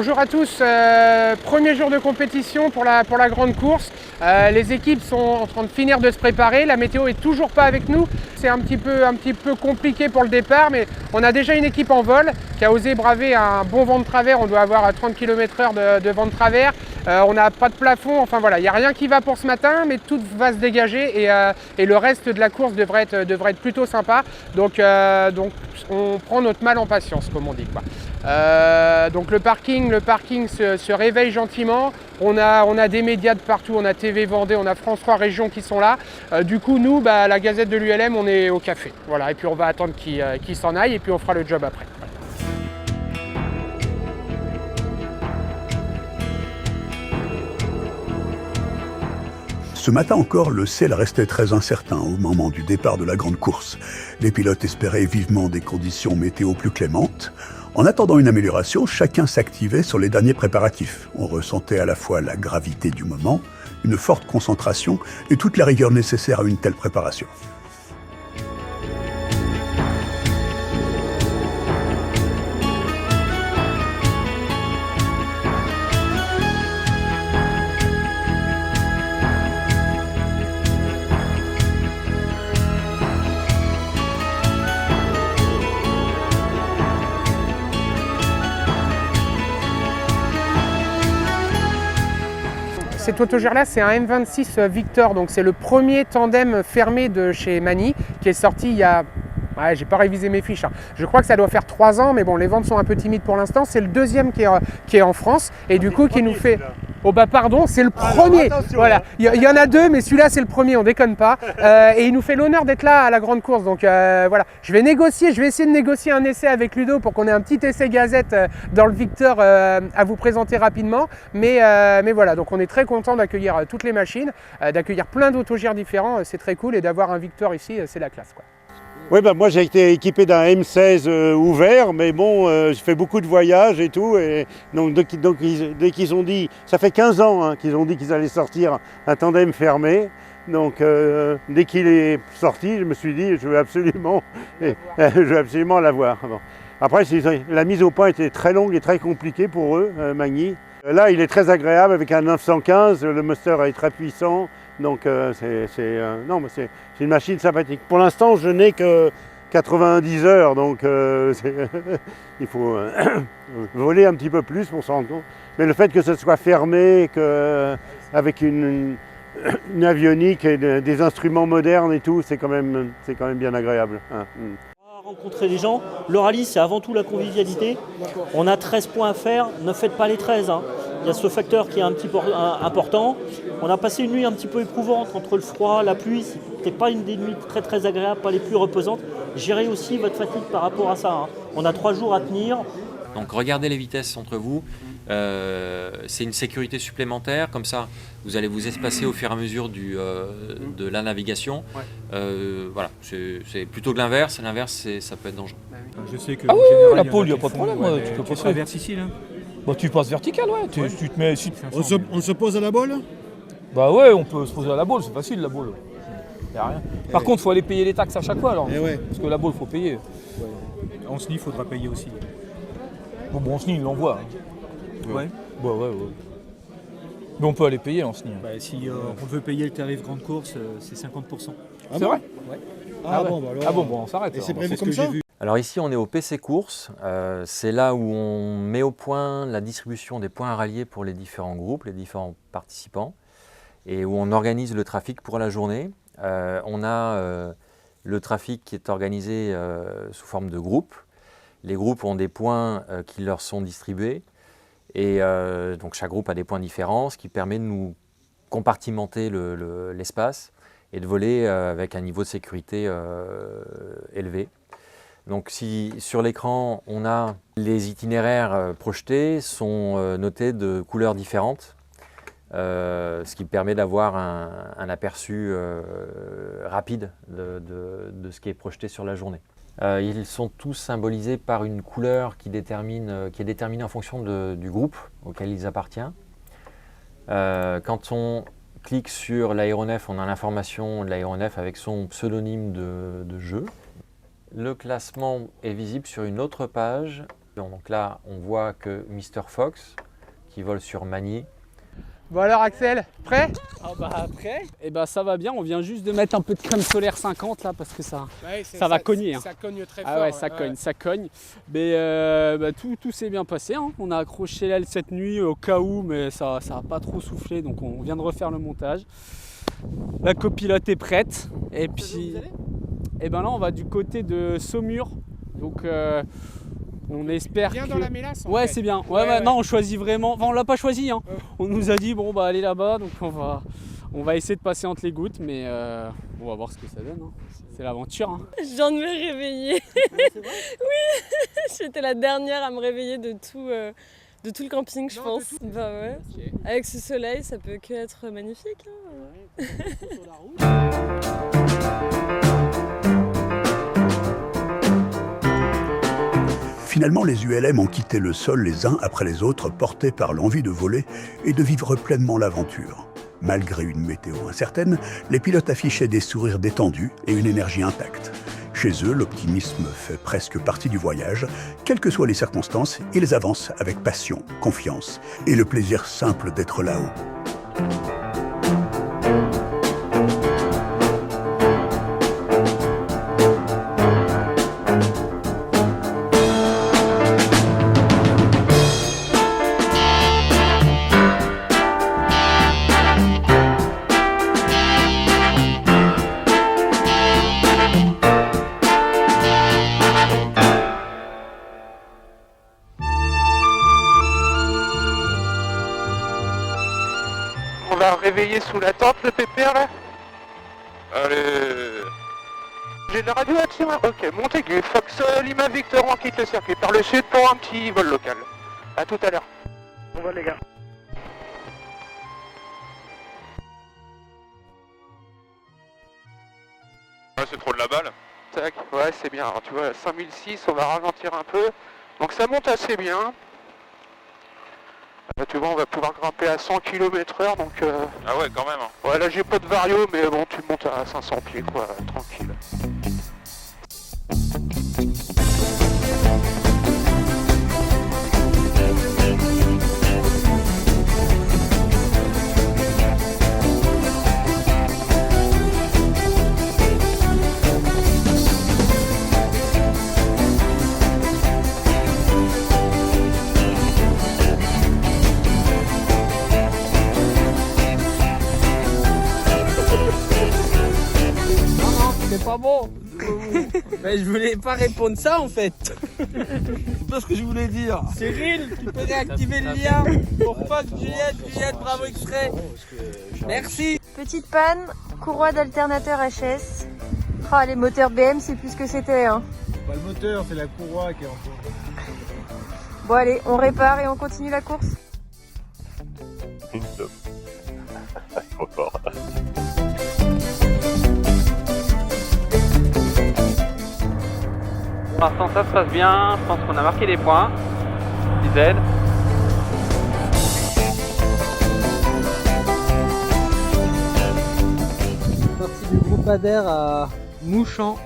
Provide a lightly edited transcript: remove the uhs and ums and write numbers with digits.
Bonjour à tous, premier jour de compétition pour la grande course. Les équipes sont en train de finir de se préparer, la météo est toujours pas avec nous. C'est un petit peu compliqué pour le départ, mais on a déjà une équipe en vol qui a osé braver un bon vent de travers. On doit avoir à 30 km/h de vent de travers. On n'a pas de plafond, enfin voilà, il n'y a rien qui va pour ce matin, mais tout va se dégager et le reste de la course devrait être plutôt sympa. Donc on prend notre mal en patience, comme on dit, quoi. Donc le parking se réveille gentiment. On a des médias de partout, on a TV Vendée, on a France 3 Régions qui sont là. Du coup, nous, la Gazette de l'ULM, on est au café. Voilà, et puis on va attendre qu'ils s'en aillent et puis on fera le job après. Ce matin encore, le ciel restait très incertain au moment du départ de la grande course. Les pilotes espéraient vivement des conditions météo plus clémentes. En attendant une amélioration, chacun s'activait sur les derniers préparatifs. On ressentait à la fois la gravité du moment, une forte concentration et toute la rigueur nécessaire à une telle préparation. Cet autogère-là, c'est un M26 Victor, donc c'est le premier tandem fermé de chez Mani qui est sorti il y a... Ouais, j'ai pas révisé mes fiches, hein. Je crois que ça doit faire 3 ans, mais bon, les ventes sont un peu timides pour l'instant. C'est le deuxième qui est en France et du coup qui nous fait... Oh bah pardon, c'est le premier. Voilà, il y en a deux, mais celui-là c'est le premier, on déconne pas. Et il nous fait l'honneur d'être là à la grande course. Donc voilà, je vais essayer de négocier un essai avec Ludo pour qu'on ait un petit essai Gazette dans le Victor à vous présenter rapidement. Mais voilà, donc on est très content d'accueillir toutes les machines, d'accueillir plein d'autogères différents. C'est très cool et d'avoir un Victor ici, c'est la classe, quoi. Oui, moi j'ai été équipé d'un M16 ouvert, mais bon, je fais beaucoup de voyages et tout. Et donc dès qu'ils ont dit, ça fait 15 ans hein, qu'ils ont dit qu'ils allaient sortir un tandem fermé. Donc dès qu'il est sorti, je me suis dit, je veux absolument l'avoir. Bon. Après, la mise au point était très longue et très compliquée pour eux, Magny. Là, il est très agréable avec un 915, le moteur est très puissant. Donc c'est une machine sympathique. Pour l'instant, je n'ai que 90 heures, donc il faut voler un petit peu plus pour s'en rendre compte. Mais le fait que ce soit fermé, avec une avionique et des instruments modernes et tout, c'est quand même bien agréable. Hein. Rencontrer les gens, le rallye c'est avant tout la convivialité. On a 13 points à faire, ne faites pas les 13. Hein. Il y a ce facteur qui est un petit peu important. On a passé une nuit un petit peu éprouvante entre le froid, la pluie. C'était pas une des nuits très agréables, pas les plus reposantes. Gérez aussi votre fatigue par rapport à ça. Hein. On a 3 jours à tenir. Donc regardez les vitesses entre vous. C'est une sécurité supplémentaire, comme ça vous allez vous espacer au fur et à mesure de la navigation. Voilà, c'est plutôt que l'inverse. L'inverse, ça peut être dangereux. Je sais que ah oui, général, la pôle, il n'y a pas de problème. Tu peux passer traverses ici là. Bah, tu passes vertical, ouais. Tu te mets. On se pose à la bolle? Bah ouais, on peut se poser à la boule, c'est facile la boule. Y a rien. Par contre, il faut aller payer les taxes à chaque fois alors. Parce que la boule, il faut payer. En SNI, il faudra payer aussi. Bon, en SNI, il l'envoie. Ouais. Bah ouais. Mais on peut aller payer en SNI. Bah, si on veut payer le tarif grande course, c'est 50%. Ah c'est vrai? Ouais. Ah bon, bah alors... Ah bon, on s'arrête. Et c'est alors. prévu comme ça? Alors ici, on est au PC Course. C'est là où on met au point la distribution des points à rallier pour les différents groupes, les différents participants, et où on organise le trafic pour la journée. On a le trafic qui est organisé sous forme de groupes. Les groupes ont des points qui leur sont distribués. Et donc chaque groupe a des points différents, ce qui permet de nous compartimenter l'espace et de voler avec un niveau de sécurité élevé. Donc si sur l'écran on a les itinéraires projetés sont notés de couleurs différentes, ce qui permet d'avoir un aperçu rapide de ce qui est projeté sur la journée. Ils sont tous symbolisés par une couleur qui est déterminée en fonction du groupe auquel ils appartiennent. Quand on clique sur l'aéronef, on a l'information de l'aéronef avec son pseudonyme de jeu. Le classement est visible sur une autre page Donc là, on voit que Mr Fox, qui vole sur Magny. Bon alors Axel, prêt? Ah bah après, et bah ça va bien, on vient juste de mettre un peu de crème solaire 50 là parce que ça va cogner. Ça cogne très fort. Ah ouais, ça cogne. Mais tout s'est bien passé, hein. On a accroché l'aile cette nuit au cas où, mais ça n'a pas trop soufflé, donc on vient de refaire le montage. La copilote est prête, et puis et ben là on va du côté de Saumur, donc on espère bien que... dans la mélasse. Ouais, c'est bien. Ouais. Non, on choisit vraiment. Enfin, on l'a pas choisi. Hein. On nous a dit bon bah allez là-bas, donc on va essayer de passer entre les gouttes, mais on va voir ce que ça donne. Hein. C'est l'aventure. Hein. Je viens de me réveiller. Oui, j'étais la dernière à me réveiller de tout le camping, je pense. Bah ouais. Okay. Avec ce soleil, ça peut que être magnifique. Hein. Finalement, les ULM ont quitté le sol les uns après les autres, portés par l'envie de voler et de vivre pleinement l'aventure. Malgré une météo incertaine, les pilotes affichaient des sourires détendus et une énergie intacte. Chez eux, l'optimisme fait presque partie du voyage. Quelles que soient les circonstances, ils avancent avec passion, confiance et le plaisir simple d'être là-haut. On va réveiller sous la tente le pépère là. Allez. J'ai de la radio, tiens. Ok, Montaigu, Fox Lima Victor, on quitte le circuit par le sud pour un petit vol local. A tout à l'heure. Bon vol les gars. Ouais, c'est trop de la balle. Tac, ouais c'est bien. Alors tu vois, 5006, on va ralentir un peu. Donc ça monte assez bien. Là, tu vois, on va pouvoir grimper à 100 km/h, donc... Ah ouais, quand même. Hein. Ouais, là j'ai pas de vario, mais bon, tu montes à 500 pieds, quoi, tranquille. C'est pas bon. Mais je voulais pas répondre ça en fait. C'est pas ce que je voulais dire. Cyril, tu peux réactiver le lien pour Fox Juliette Bravo Extrait. Merci. Petite panne, courroie d'alternateur HS. Oh, les moteurs BM, c'est plus ce que c'était. Hein. C'est pas le moteur, c'est la courroie qui est en cause. Bon allez, on répare et on continue la course. Pour l'instant ça se passe bien, je pense qu'on a marqué des points. Ils aident. Partie du groupe Adair à Mouchamp.